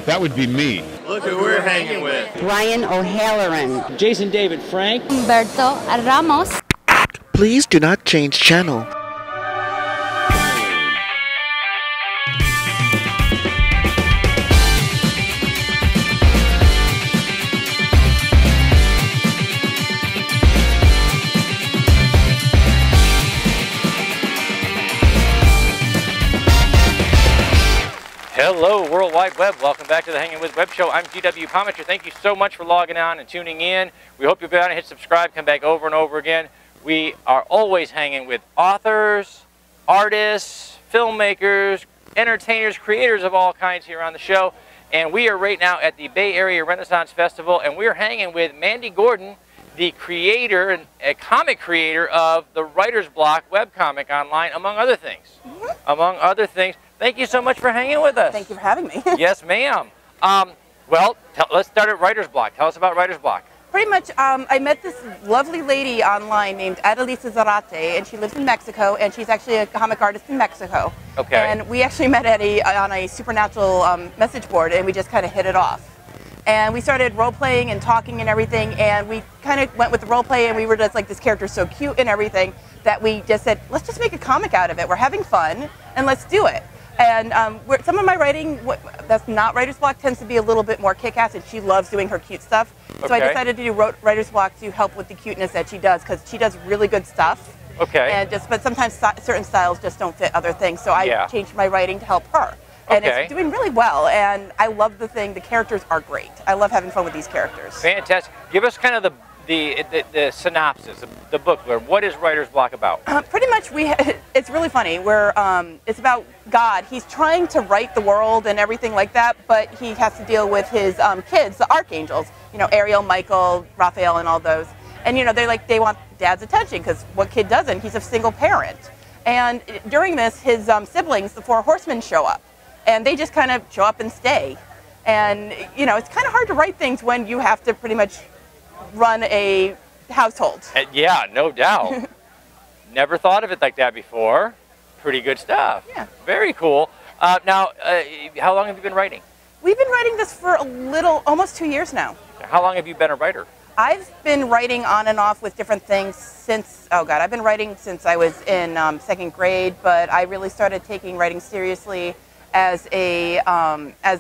That would be me. Look who we're hanging with. Ryan O'Halloran. Jason David Frank. Humberto Ramos. Please do not change channel. Hello, World Wide Web. Welcome back to the Hangin With Web Show. I'm GW Pomichter. Thank you so much for logging on and tuning in. We hope you'll go down and hit subscribe, come back over and over again. We are always hanging with authors, artists, filmmakers, entertainers, creators of all kinds here on the show. And we are right now at the Bay Area Renaissance Festival, and we're hanging with Mandy Gordon, the creator and a comic creator of the Writer's Block webcomic online, among other things. Among other things. Thank you so much for hanging with us. Thank you for having me. Yes, ma'am. Well, let's start at Writer's Block. Tell us about Writer's Block. Pretty much, I met this lovely lady online named Adalisa Zarate, and she lives in Mexico, and she's actually a comic artist in Mexico. Okay. And we actually met at on a supernatural message board, and we just kind of hit it off. And we started role-playing and talking and everything, and we kind of went with the role-play, and we were just like, this character's so cute and everything, that we just said, let's just make a comic out of it. We're having fun, and let's do it. And some of my writing, that's not Writer's Block, tends to be a little bit more kick-ass, and she loves doing her cute stuff. Okay. So I decided to do Writer's Block to help with the cuteness that she does, because she does really good stuff. Okay. And but sometimes certain styles just don't fit other things, so I changed my writing to help her. And it's doing really well, and I love the thing. The characters are great. I love having fun with these characters. Fantastic. Give us kind of the synopsis, the book. What is Writer's Block about? Pretty much, it's really funny. It's about God. He's trying to right the world and everything like that, but he has to deal with his kids, the archangels. You know, Ariel, Michael, Raphael, and all those. And you know, they want Dad's attention, because what kid doesn't? He's a single parent. And during this, his siblings, the Four Horsemen, show up, and they just kind of show up and stay. And you know, it's kind of hard to write things when you have to pretty much run a household. Yeah, no doubt. Never thought of it like that before. Pretty good stuff. Yeah. Very cool. Now, how long have you been writing? We've been writing this for almost 2 years now. How long have you been a writer? I've been writing on and off with different things since, oh God, I've been writing since I was in second grade, but I really started taking writing seriously as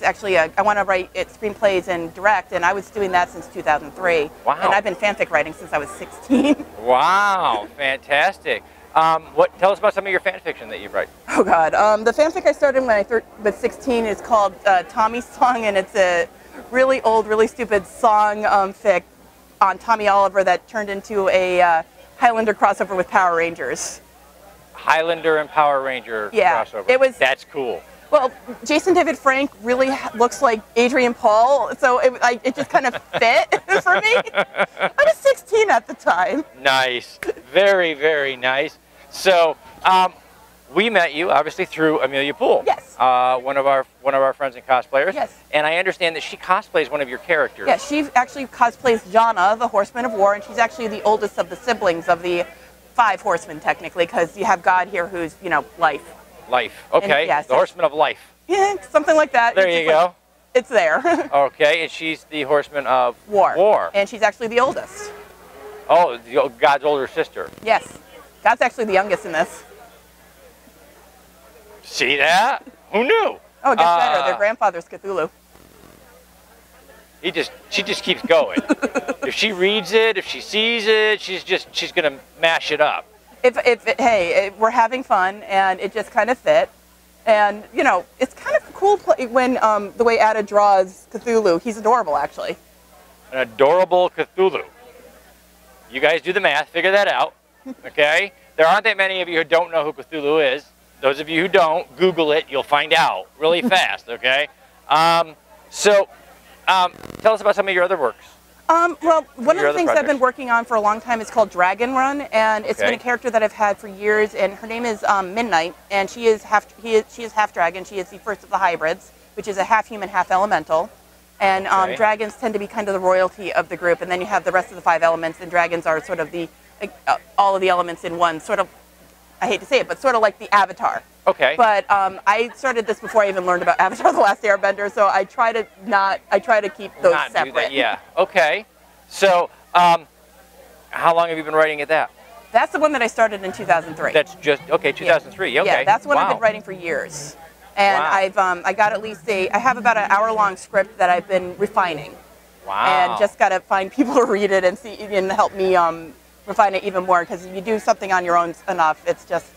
actually I want to write screenplays and direct, and I was doing that since 2003. Wow. And I've been fanfic writing since I was 16. Wow, fantastic. Tell us about some of your fan fiction that you write. Oh God, the fanfic I started when I was 16 is called Tommy's Song, and it's a really old, really stupid song fic on Tommy Oliver that turned into a Highlander crossover with Power Rangers. Highlander and Power Ranger crossover. That's cool. Well, Jason David Frank really looks like Adrian Paul, so it just kind of fit for me. I was 16 at the time. Nice. Very, very nice. So, we met you, obviously, through Amelia Poole. Yes. One of our friends and cosplayers. Yes. And I understand that she cosplays one of your characters. Yes, she actually cosplays Jana, the Horseman of War, and she's actually the oldest of the siblings of the 5 horsemen, technically, because you have God here who's, you know, life. Life. Okay. Yes, the Horseman of Life. Yeah, something like that. There you go. It's there. Okay, and she's the Horseman of War. And she's actually the oldest. Oh, God's older sister. Yes. God's actually the youngest in this. See that? Who knew? Oh, it gets better. Their grandfather's Cthulhu. She just keeps going. If she reads it, if she sees it, she's gonna mash it up. Hey, we're having fun, and it just kind of fit. And, you know, it's kind of cool when the way Ada draws Cthulhu. He's adorable, actually. An adorable Cthulhu. You guys do the math, figure that out, okay? There aren't that many of you who don't know who Cthulhu is. Those of you who don't, Google it, you'll find out really fast, okay? Tell us about some of your other works. Well, one of the things I've been working on for a long time is called Dragon Run, and it's been a character that I've had for years, and her name is Midnight, and she is half dragon. She is the first of the hybrids, which is a half human, half elemental. And dragons tend to be kind of the royalty of the group, and then you have the rest of the 5 elements, and dragons are sort of all of the elements in one, sort of, I hate to say it, but sort of like the Avatar. Okay. But I started this before I even learned about Avatar: The Last Airbender, so I try to keep those Not do separate. that, yeah. Okay. So, how long have you been writing at that? That's the one that I started in 2003. That's just, okay, 2003, yeah. okay. Yeah, that's what I've been Wow. writing for years. And Wow. I got at least I have about an hour-long script that I've been refining. Wow. And just got to find people to read it and see and help me refine it even more, because if you do something on your own enough, it's just...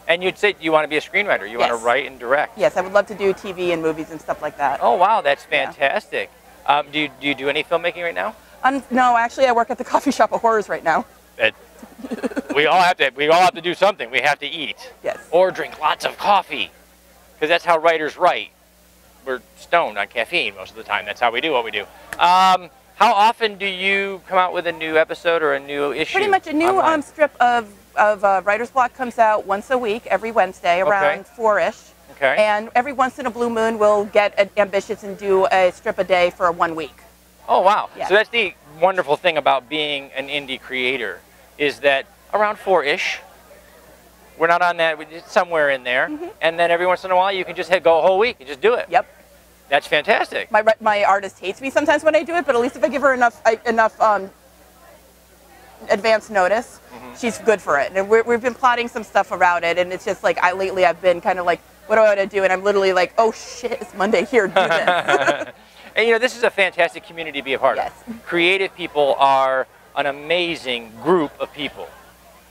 And you'd say you want to be a screenwriter, you want to write and direct. Yes, I would love to do TV and movies and stuff like that. Oh, wow, that's fantastic. Do you do any filmmaking right now? No, actually, I work at the coffee shop of horrors right now. We all have to do something. We have to eat. Yes. Or drink lots of coffee, because that's how writers write. We're stoned on caffeine most of the time. That's how we do what we do. How often do you come out with a new episode or a new issue? Pretty much a new strip of Writer's Block comes out once a week, every Wednesday, around 4-ish. Okay. And every once in a blue moon, we'll get ambitious and do a strip a day for 1 week. Oh, wow. Yeah. So that's the wonderful thing about being an indie creator, is that around 4-ish, we're not on that, it's somewhere in there. And then every once in a while, you can just go a whole week and just do it. Yep. That's fantastic. My artist hates me sometimes when I do it, but at least if I give her enough advance notice, she's good for it. And we've been plotting some stuff around it, and it's just like lately I've been kind of like, what do I want to do? And I'm literally like, oh shit, it's Monday, here, do this. And you know, this is a fantastic community to be a part of. Creative people are an amazing group of people.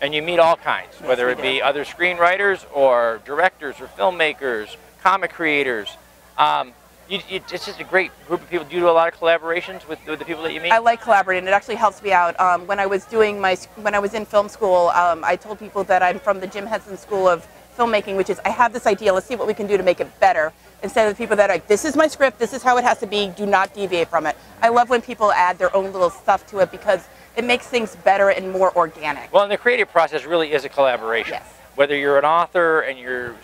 And you meet all kinds, whether it be other screenwriters or directors or filmmakers, comic creators. It's just a great group of people. Do you do a lot of collaborations with the people that you meet? I like collaborating. It actually helps me out. When I was in film school, I told people that I'm from the Jim Henson School of Filmmaking, which is, I have this idea, let's see what we can do to make it better. Instead of the people that are like, this is my script, this is how it has to be, do not deviate from it. I love when people add their own little stuff to it, because it makes things better and more organic. Well, and the creative process really is a collaboration. Yes. Whether you're an author and you're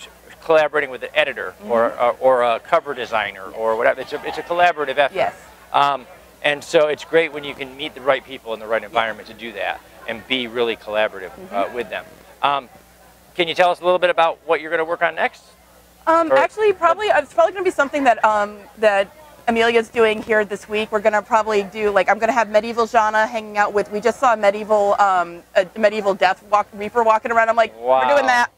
collaborating with an editor or a cover designer or whatever, it's a collaborative effort. Yes. And so it's great when you can meet the right people in the right environment to do that and be really collaborative with them. Can you tell us a little bit about what you're going to work on next? Actually, it's probably going to be something that that Amelia's doing here this week. We're going to probably do, like, I'm going to have medieval genre hanging out with. We just saw a medieval death reaper walking around. I'm like, wow. We're doing that.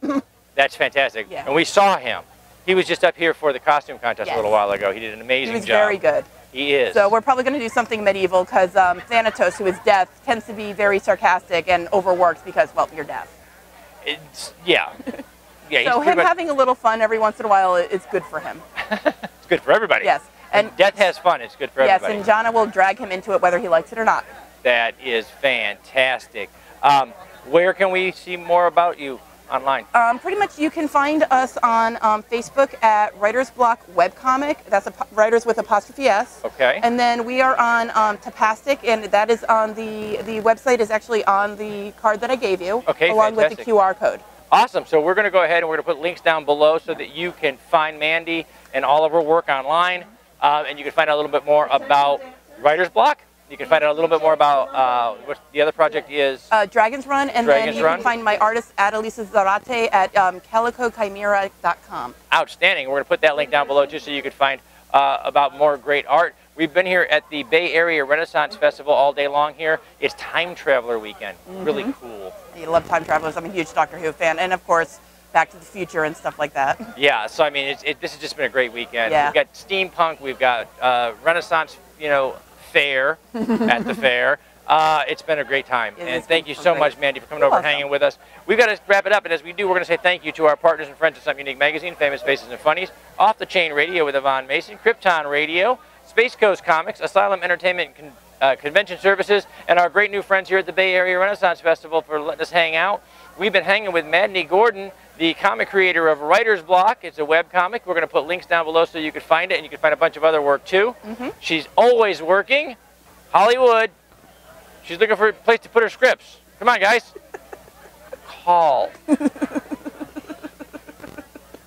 That's fantastic. Yeah. And we saw him. He was just up here for the costume contest a little while ago. He did an amazing job. He was very good. He is. So we're probably going to do something medieval, because Thanatos, who is death, tends to be very sarcastic and overworked because, well, you're death. Yeah. So him having a little fun every once in a while is good for him. It's good for everybody. Yes. And death has fun. It's good for everybody. Yes, and Jana will drag him into it whether he likes it or not. That is fantastic. Where can we see more about you online? Pretty much you can find us on Facebook at Writer's Block Webcomic. That's writers with apostrophe S. Okay. And then we are on Tapastic, and that is on the website is actually on the card that I gave you. Okay, along with the QR code. Awesome. So we're going to go ahead and we're going to put links down below so that you can find Mandy and all of her work online. And you can find out a little bit more about Writer's Block. You can find out a little bit more about what the other project is. Dragon's Run, and then you can find my artist Adalisa Zarate at calicochimera.com. Outstanding. We're going to put that link down below too so you can find about more great art. We've been here at the Bay Area Renaissance Festival all day long here. It's Time Traveler Weekend. Really cool. You love time travelers. I'm a huge Doctor Who fan, and of course, Back to the Future and stuff like that. Yeah, so I mean, this has just been a great weekend. Yeah. We've got steampunk, we've got Renaissance, fair at the fair. It's been a great time. And thank you so much, Mandy, for coming over and hanging with us. We've got to wrap it up, and as we do, we're going to say thank you to our partners and friends at Something Unique Magazine, Famous Faces and Funnies, Off the Chain Radio with Yvonne Mason, Krypton Radio, Space Coast Comics, Asylum Entertainment Convention Services, and our great new friends here at the Bay Area Renaissance Festival for letting us hang out. We've been hanging with Mandy Gordon, the comic creator of Writer's Block. It's a web comic. We're going to put links down below so you can find it, and you can find a bunch of other work too. She's always working. Hollywood. She's looking for a place to put her scripts. Come on, guys. Call.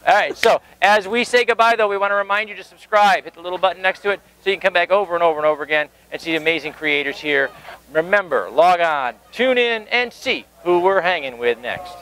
All right, so as we say goodbye, though, we want to remind you to subscribe. Hit the little button next to it so you can come back over and over and over again and see amazing creators here. Remember, log on, tune in, and see who we're hanging with next.